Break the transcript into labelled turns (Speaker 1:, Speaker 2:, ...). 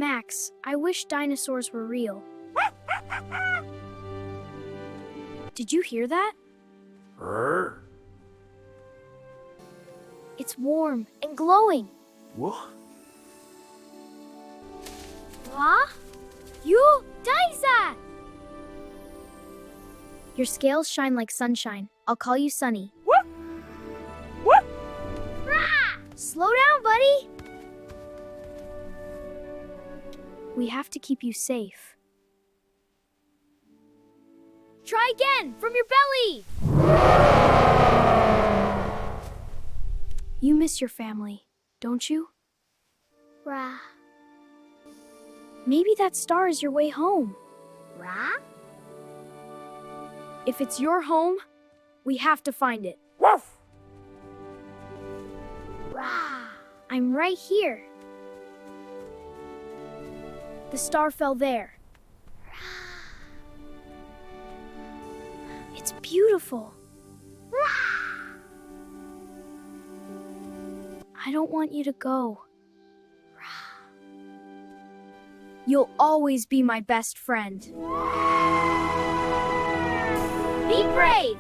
Speaker 1: Max, I wish dinosaurs were real. Did you hear that? It's warm and glowing.
Speaker 2: What?
Speaker 1: Huh? You? Daisa! Your scales shine like sunshine. I'll call you Sunny.
Speaker 2: What? What?
Speaker 1: Slow down, buddy! We have to keep you safe. Try again, from your belly! You miss your family, don't you?
Speaker 3: Rah.
Speaker 1: Maybe that star is your way home.
Speaker 3: Rah?
Speaker 1: If it's your home, we have to find it.
Speaker 2: Woof!
Speaker 3: Rah.
Speaker 1: I'm right here. The star fell there. It's beautiful. I don't want you to go. You'll always be my best friend. Be brave!